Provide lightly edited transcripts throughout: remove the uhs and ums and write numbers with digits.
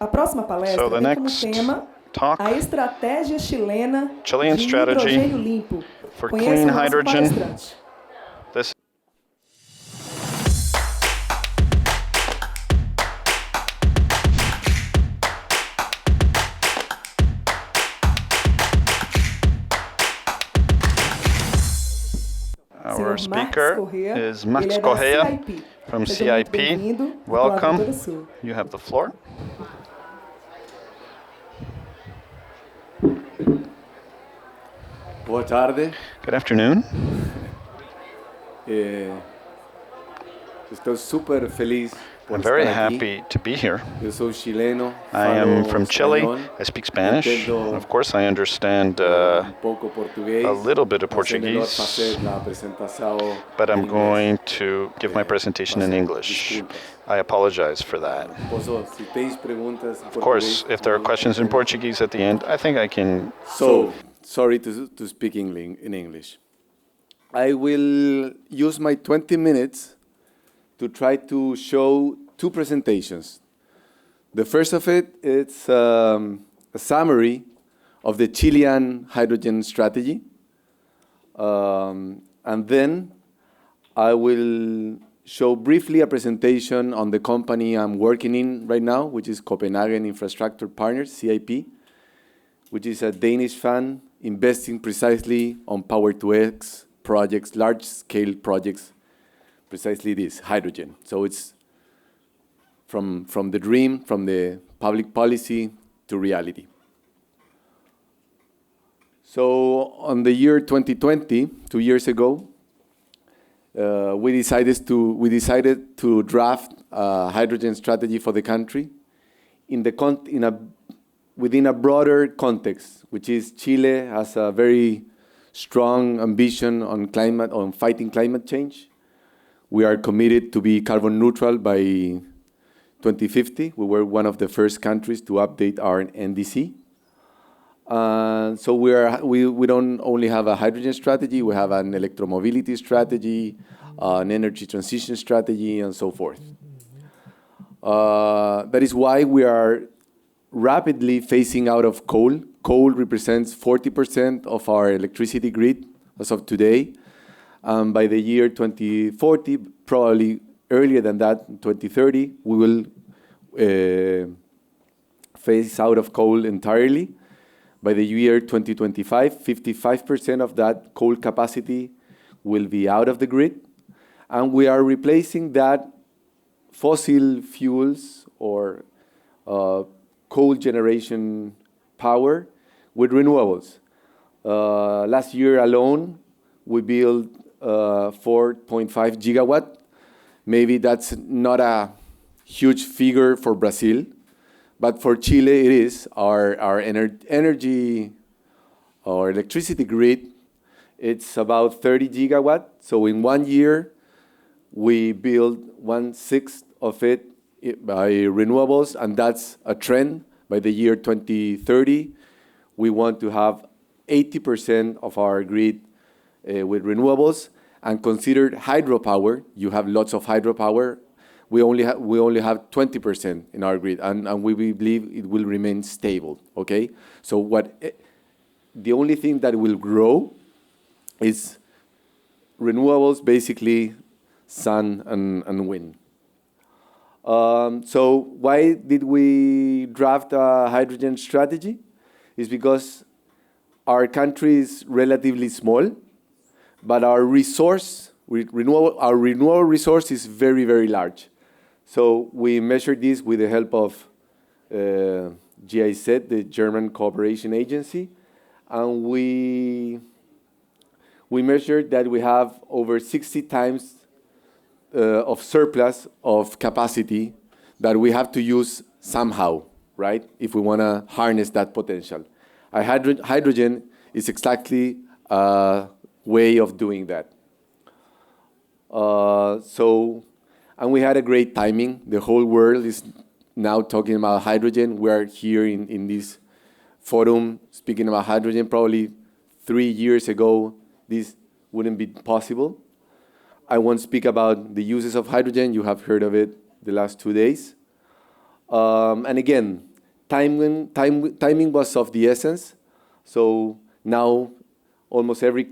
A próxima palestra the tem como next tema talk, a estratégia chilena Chilean de strategy hidrogênio limpo. for Conheça clean o nosso hydrogen. palestrante. This Our speaker is Max Correa from CIP. Welcome. You have the floor. Boa tarde. Good afternoon. Estou super feliz por I'm very estar aqui. happy to be here. Eu sou chileno. I am falo from Chile. espanhol, I speak Spanish. entendo Of course, I understand pouco português, a little bit of mas é melhor Portuguese, fazer a apresentação but I'm em inglês. going to give my presentation in English. I apologize for that. Se tens perguntas em Of course, if there are questions in Portuguese at the end, I think I can. So, sorry to speak in English. I will use my 20 minutes to try to show two presentations. The first of it is a summary of the Chilean hydrogen strategy. And then I will show briefly a presentation on the company I'm working in right now, which is Copenhagen Infrastructure Partners, CIP, which is a Danish fund investing precisely on Power-to-X projects, large-scale projects, precisely this, hydrogen. So it's from the dream, from the public policy to reality. So on the year 2020, 2 years ago, we decided to draft a hydrogen strategy for the country within a broader context, which is Chile has a very strong ambition on fighting climate change. We are committed to be carbon neutral by 2050. We were one of the first countries to update our NDC. So we don't only have a hydrogen strategy, we have an electromobility strategy, an energy transition strategy, and so forth. That is why we are rapidly phasing out of coal. Coal represents 40% of our electricity grid as of today. By the year 2040, probably earlier than that, 2030, we will phase out of coal entirely. By the year 2025, 55% of that coal capacity will be out of the grid. And we are replacing that fossil fuels or coal generation power with renewables. Last year alone, we built 4.5 gigawatt. Maybe that's not a huge figure for Brazil, but for Chile it is. Our energy or electricity grid, it's about 30 gigawatt. So in 1 year, we built 1/6 of it by renewables, and that's a trend. By the year 2030, we want to have 80% of our grid with renewables, and considered hydropower. You have lots of hydropower. We only have 20% in our grid, and we believe it will remain stable. Okay, so the only thing that will grow is renewables, basically sun and wind. So why did we draft a hydrogen strategy? It's because our country is relatively small, but our renewable resource is very, very large. So we measured this with the help of GIZ, the German Cooperation Agency, and we measured that we have over 60 times of surplus of capacity that we have to use somehow, right? If we want to harness that potential. Hydrogen is exactly a way of doing that. And we had a great timing. The whole world is now talking about hydrogen. We are here in this forum speaking about hydrogen. Probably 3 years ago, this wouldn't be possible. I won't speak about the uses of hydrogen. You have heard of it the last 2 days. And again, timing was of the essence. So now almost every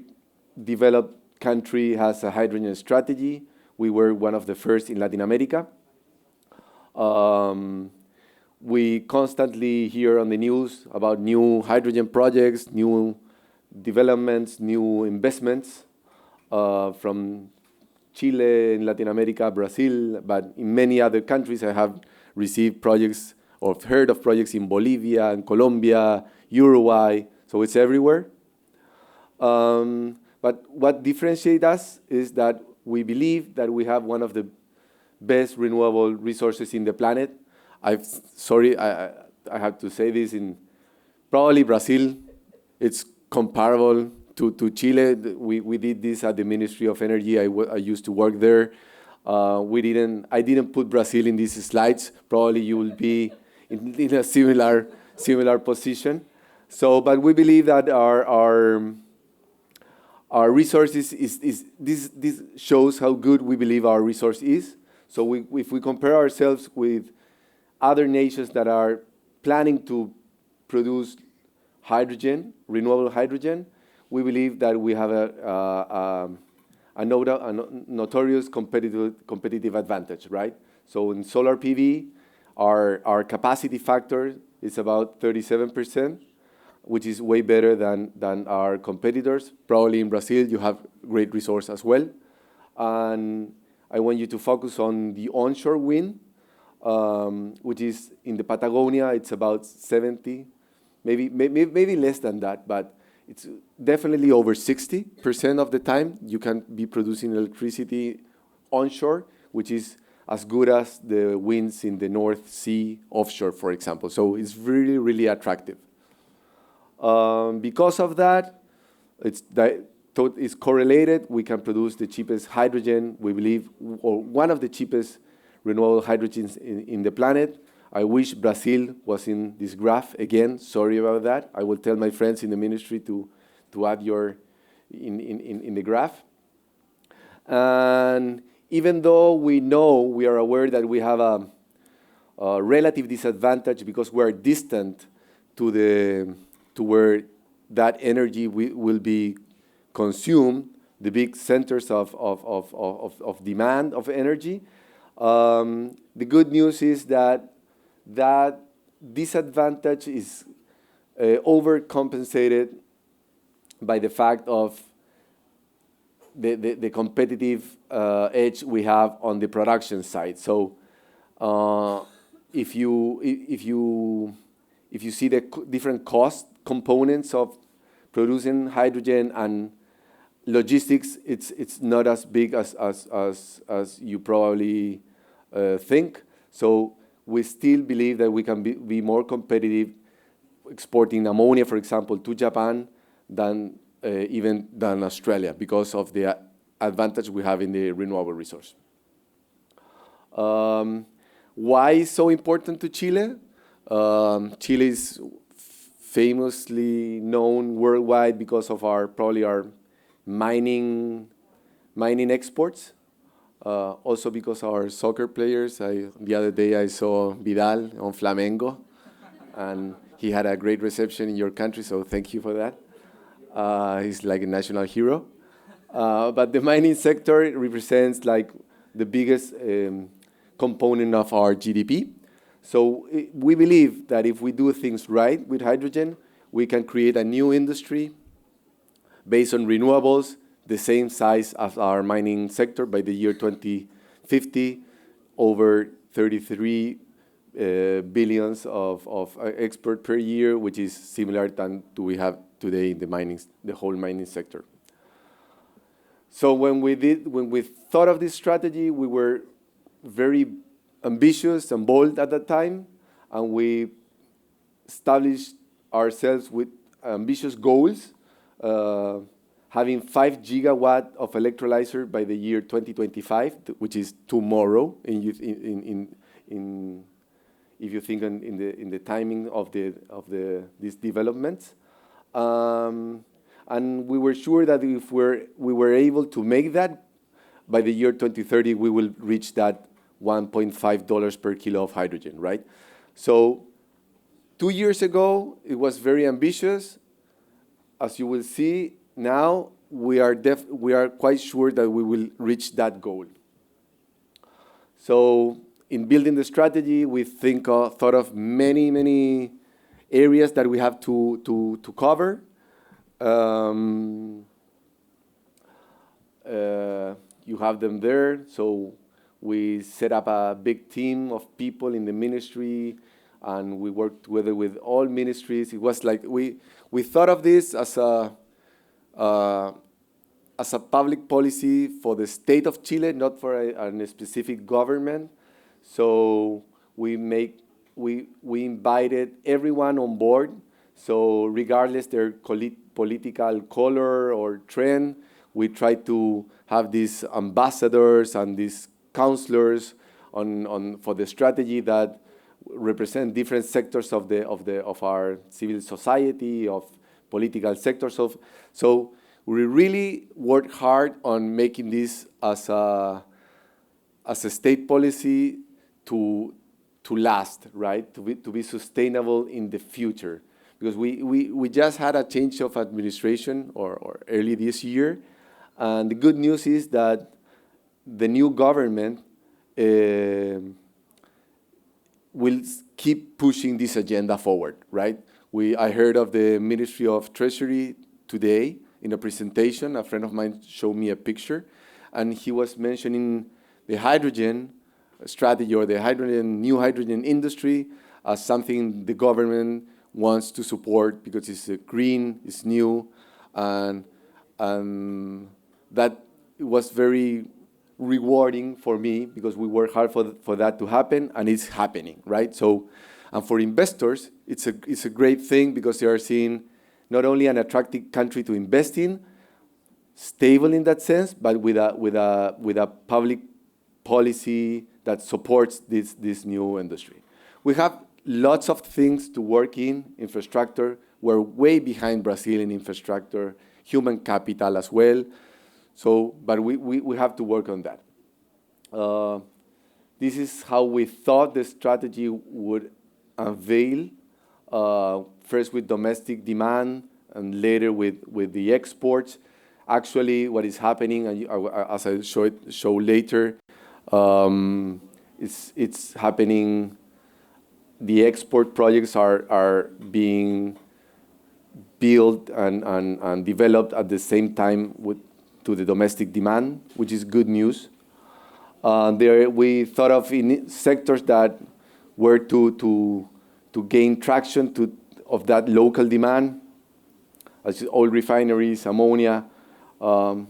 developed country has a hydrogen strategy. We were one of the first in Latin America. We constantly hear on the news about new hydrogen projects, new developments, new investments from Chile, in Latin America, Brazil, but in many other countries I have received projects or heard of projects in Bolivia and Colombia, Uruguay, so it's everywhere. But what differentiates us is that we believe that we have one of the best renewable resources in the planet. I have to say this, in probably Brazil, it's comparable to Chile. We did this at the Ministry of Energy. I used to work there. I didn't put Brazil in these slides. Probably you will be in a similar position. So, but we believe that our resources this shows how good we believe our resource is. So if we compare ourselves with other nations that are planning to produce hydrogen, renewable hydrogen, we believe that we have a notorious competitive advantage, right? So in solar PV, our capacity factor is about 37%, which is way better than our competitors. Probably in Brazil, you have great resource as well. And I want you to focus on the onshore wind, which is in the Patagonia. It's about 70, maybe less than that, but it's definitely over 60% of the time you can be producing electricity onshore, which is as good as the winds in the North Sea offshore, for example. So it's really, really attractive. Because of that, it's correlated. We can produce the cheapest hydrogen, we believe, or one of the cheapest renewable hydrogens in the planet. I wish Brazil was in this graph again. Sorry about that. I will tell my friends in the ministry to add in the graph. And even though we are aware that we have a relative disadvantage because we are distant to where that energy will be consumed, the big centers of demand of energy. The good news is that disadvantage is overcompensated by the fact of the competitive edge we have on the production side. So if you see the different cost components of producing hydrogen and logistics, it's not as big as you probably think. So we still believe that we can be more competitive exporting ammonia, for example, to Japan than Australia because of the advantage we have in the renewable resource. Why is so important to Chile? Chile is famously known worldwide because of probably our mining exports. Also because our soccer players. The other day I saw Vidal on Flamengo, and he had a great reception in your country, so thank you for that. He's like a national hero. But the mining sector represents like the biggest component of our GDP. So we believe that if we do things right with hydrogen, we can create a new industry based on renewables, the same size as our mining sector by the year 2050, over 33 billions of export per year, which is similar to we have today in the whole mining sector. So when we thought of this strategy, we were very ambitious and bold at that time, and we established ourselves with ambitious goals, having 5 gigawatt of electrolyzer by the year 2025, which is tomorrow. If you think in the timing of these developments, and we were sure that if we were able to make that by the year 2030, we will reach that $1.5 per kilo of hydrogen, right? So 2 years ago, it was very ambitious. As you will see, now we are quite sure that we will reach that goal. So in building the strategy, we thought of many areas that we have to cover. You have them there. So we set up a big team of people in the ministry, and we worked together with all ministries. It was like we thought of this as a public policy for the state of Chile, not for a specific government. So we invited everyone on board. So regardless their political color or trend, we try to have these ambassadors and these counselors for the strategy that represent different sectors of our civil society, of political sectors. So we really worked hard on making this as a state policy to last, right? To be sustainable in the future. Because we just had a change of administration or early this year. And the good news is that the new government will keep pushing this agenda forward, right? I heard of the Ministry of Treasury today in a presentation. A friend of mine showed me a picture, and he was mentioning the hydrogen strategy or the new hydrogen industry as something the government wants to support because it's green, it's new, and that was very rewarding for me because we worked hard for that to happen, and it's happening, right? So, and for investors, it's a great thing because they are seeing not only an attractive country to invest in, stable in that sense, but with a public policy that supports this new industry. We have lots of things to work in infrastructure. We're way behind Brazil in infrastructure, human capital as well. So, but we have to work on that. This is how we thought the strategy would unveil, first with domestic demand and later with the exports. Actually, what is happening, and as I show later, it's happening. The export projects are being built and developed at the same time to the domestic demand, which is good news. There we thought of in sectors that were to gain traction of that local demand, as oil refineries, ammonia, and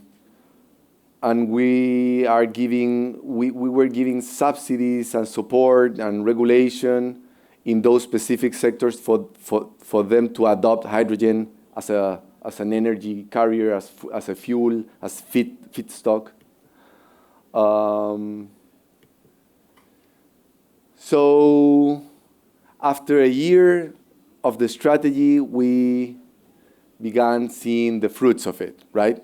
we were giving subsidies and support and regulation in those specific sectors for them to adopt hydrogen as an energy carrier, as a fuel, as feedstock. So after a year of the strategy, we began seeing the fruits of it, right?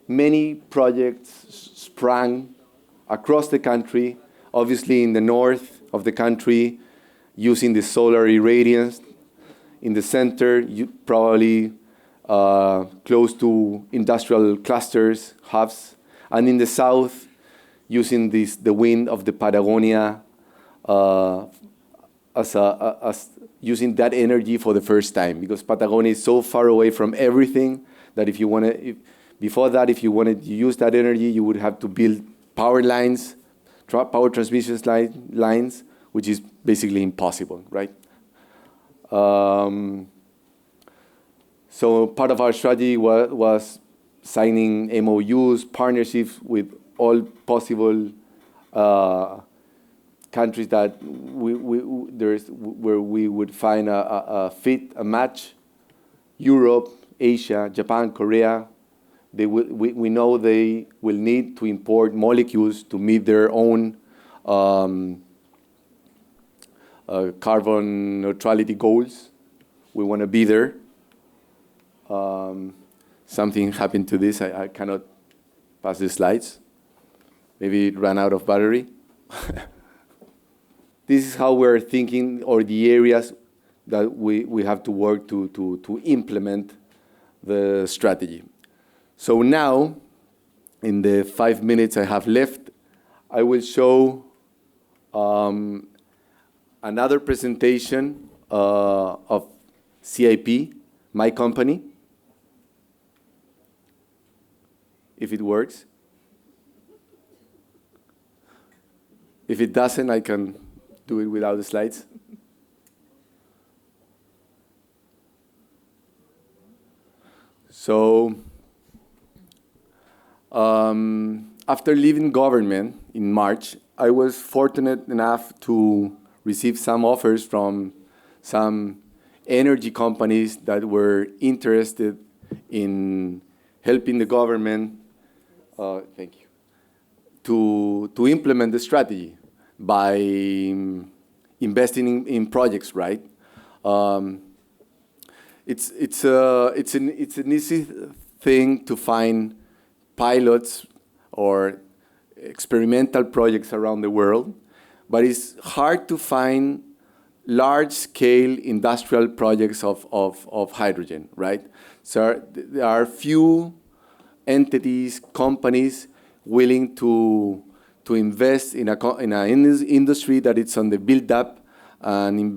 Many projects sprang across the country, obviously in the north of the country, using the solar irradiance. In the center, probably close to industrial clusters, hubs, and in the south, using the wind of the Patagonia as using that energy for the first time, because Patagonia is so far away from everything that if you wanted to use that energy, you would have to build power lines, power transmission lines, which is basically impossible, right? So part of our strategy was signing MOUs, partnerships with all possible countries that where we would find a match. Europe, Asia, Japan, Korea. We know they will need to import molecules to meet their own carbon neutrality goals. We want to be there. Something happened to this. I cannot pass the slides. Maybe it ran out of battery. this is how we're thinking, or the areas that we have to work to implement the strategy. So now, in the 5 minutes I have left, I will show another presentation of CIP, my company, if it works. If it doesn't, I can do it without the slides. So, after leaving government in March, I was fortunate enough to receive some offers from some energy companies that were interested in helping the government, thank you, to implement the strategy by investing in projects, right? It's an easy thing to find pilots or experimental projects around the world, but it's hard to find large-scale industrial projects of hydrogen, right? So there are few entities, companies willing to invest in an industry that it's on the build-up and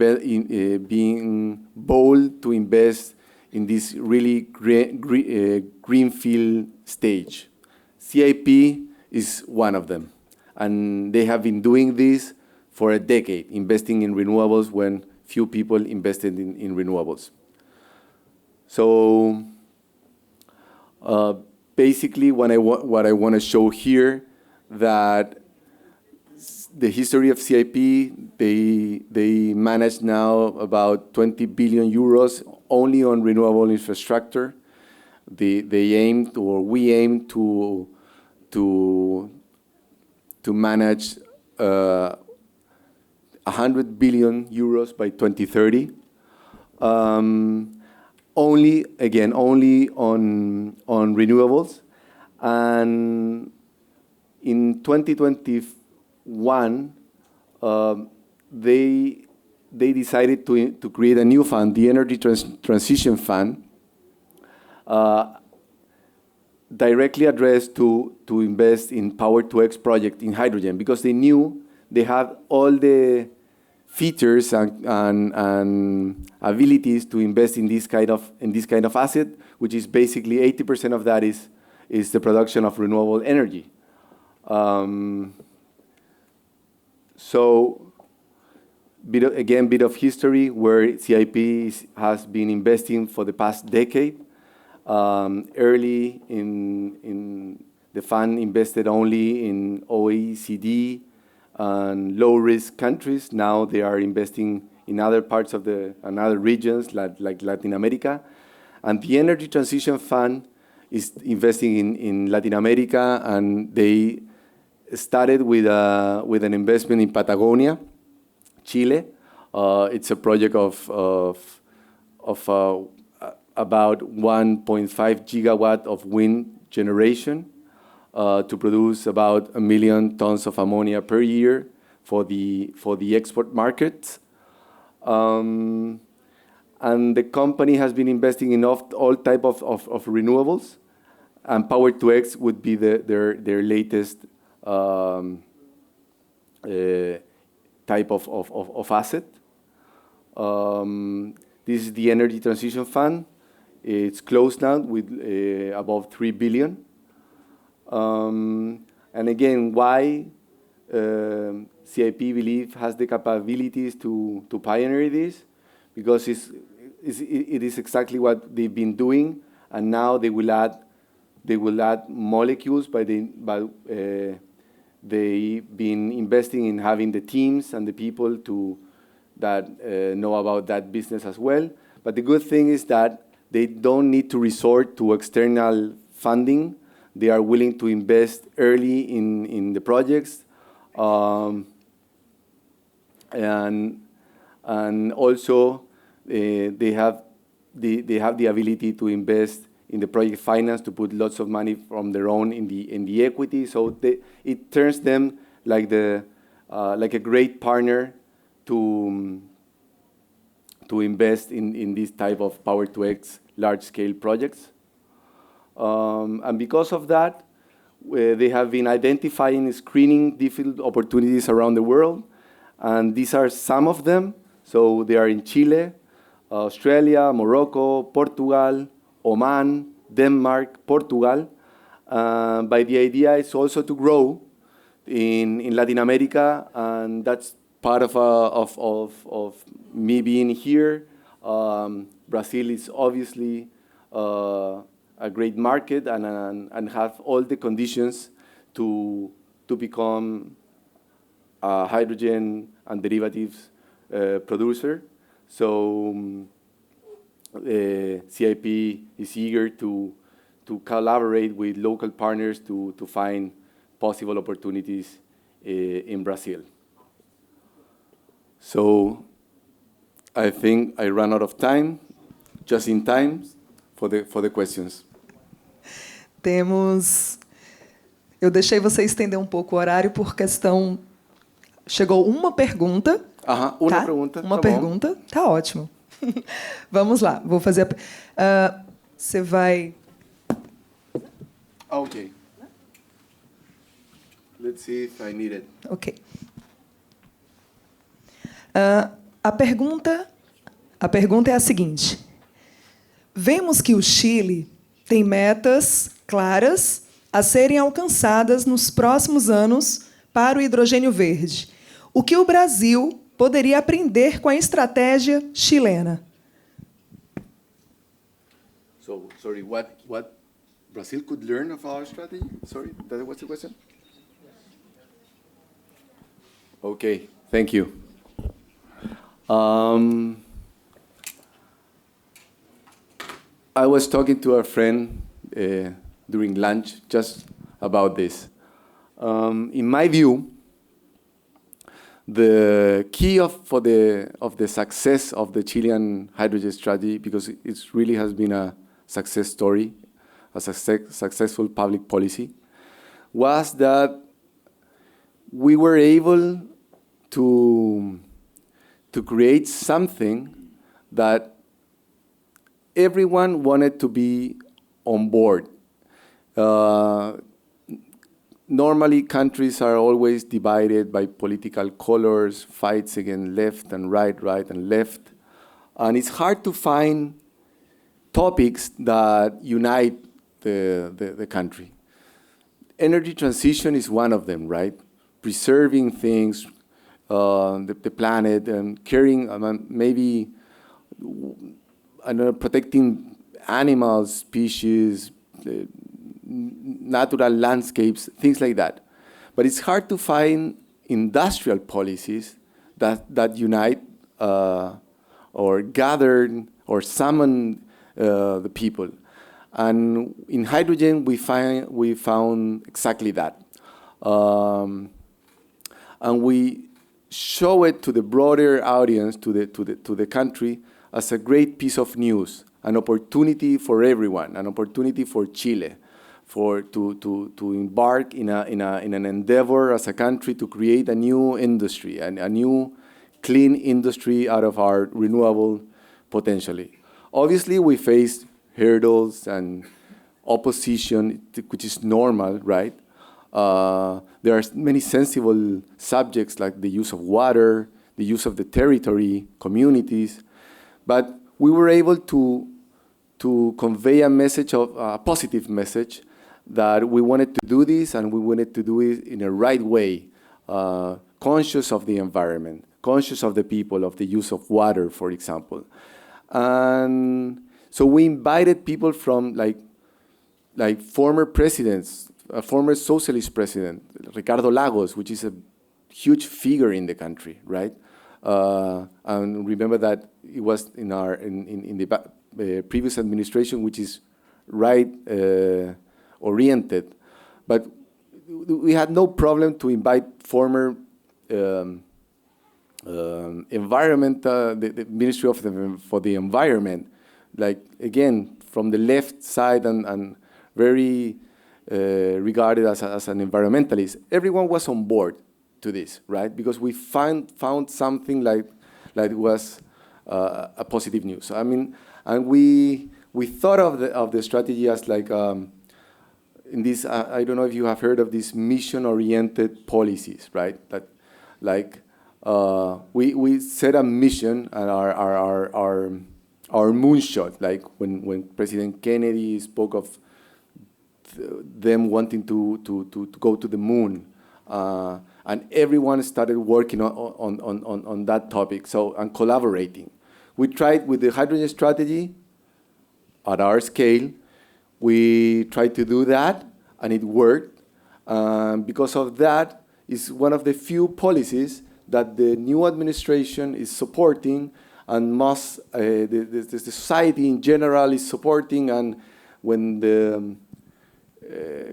being bold to invest in this really greenfield stage. CIP is one of them, and they have been doing this for a decade, investing in renewables when few people invested in renewables. So basically what I want to show here, that the history of CIP, they manage now about 20 billion euros only on renewable infrastructure. We aim to manage 100 billion euros by 2030. Only on renewables. And in 2021, they decided to create a new fund, the Energy Transition Fund, directly addressed to invest in Power-to-X project in hydrogen, because they knew they had all the features and abilities to invest in this kind of asset, which is basically 80% of that is the production of renewable energy. So, bit of history where CIP has been investing for the past decade. Early in the fund invested only in OECD and low-risk countries. Now they are investing in other parts of other regions like Latin America. And the Energy Transition Fund is investing in Latin America, and they started with an investment in Patagonia, Chile. It's a project of about 1.5 gigawatt of wind generation to produce about 1 million tons of ammonia per year for the export market. And the company has been investing in all type of renewables, and Power-to-X would be their latest type of asset. This is the Energy Transition Fund. It's closed now with above 3 billion. And again, why CIP believe has the capabilities to pioneer this? Because it is exactly what they've been doing, and now they will add molecules they've been investing in having the teams and the people that know about that business as well. But the good thing is that they don't need to resort to external funding. They are willing to invest early in the projects, and also they have the ability to invest in the project finance, to put lots of money from their own in the equity. So it turns them like a great partner to invest in this type of Power-to-X large-scale projects. And because of that, they have been identifying and screening different opportunities around the world. And these are some of them. So they are in Chile, Australia, Morocco, Portugal, Oman, Denmark, Portugal. But the idea is also to grow in Latin America, and that's part of me being here. Brazil is obviously a great market and have all the conditions to become a hydrogen and derivatives producer. So CIP is eager to collaborate with local partners to find possible opportunities in Brazil. So I think I ran out of time, just in time for the questions. Eu deixei você estender um pouco o horário por questão. Chegou uma pergunta. Uma pergunta. Uma pergunta. Bom. Tá ótimo. Vamos lá. Vou fazer. Você vai. Okay. Let's see if I need it. Ok. A pergunta é a seguinte: vemos que o Chile tem metas claras a serem alcançadas nos próximos anos para o hidrogênio verde. O que o Brasil poderia aprender com a estratégia chilena? So, sorry, what Brazil could learn of our strategy? Sorry, that was the question? Okay, thank you. I was talking to a friend during lunch just about this. In my view, the key of the success of the Chilean hydrogen strategy, because it really has been a success story, a successful public policy, was that we were able to create something that everyone wanted to be on board. Normally, countries are always divided by political colors, fights against left and right, right and left. And it's hard to find topics that unite the country. Energy transition is one of them, right? Preserving things, the planet, and caring, maybe, I don't know, protecting animals, species, natural landscapes, things like that. But it's hard to find industrial policies that unite or gather or summon the people. And in hydrogen, we found exactly that. And we show it to the broader audience, to the country, as a great piece of news, an opportunity for everyone, an opportunity for Chile, to embark in an endeavor as a country to create a new industry, and a new clean industry out of our renewable potentially. Obviously, we faced hurdles and opposition, which is normal, right? There are many sensible subjects like the use of water, the use of the territory, communities, but we were able to convey a message a positive message that we wanted to do this, and we wanted to do it in a right way, conscious of the environment, conscious of the people, of the use of water, for example. And so we invited people from like former presidents, a former socialist president, Ricardo Lagos, which is a huge figure in the country, right? And remember that it was in the previous administration, which is right oriented. But we had no problem to invite former environment, the Ministry for the Environment, like, again, from the left side and very regarded as an environmentalist. Everyone was on board. to this, right? Because we found something like was a positive news. I mean, and we thought of the strategy as like in this. I don't know if you have heard of these mission-oriented policies, right? That like we set a mission and our moonshot, like when President Kennedy spoke of them wanting to go to the moon, and everyone started working on that topic. So and collaborating, we tried with the hydrogen strategy at our scale. We tried to do that, and it worked. Because of that, it's one of the few policies that the new administration is supporting, and the society in general is supporting. And when the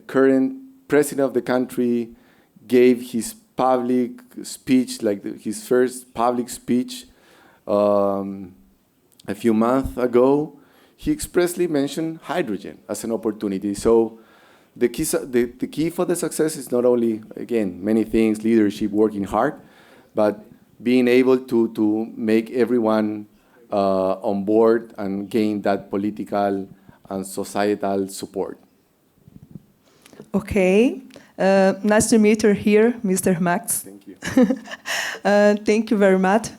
current president of the country gave his public speech, like his first public speech a few months ago, he expressly mentioned hydrogen as an opportunity. So the key for the success is not only, again, many things, leadership, working hard, but being able to make everyone on board and gain that political and societal support. Okay. Nice to meet you here, Mr. Max. Thank you. Thank you very much.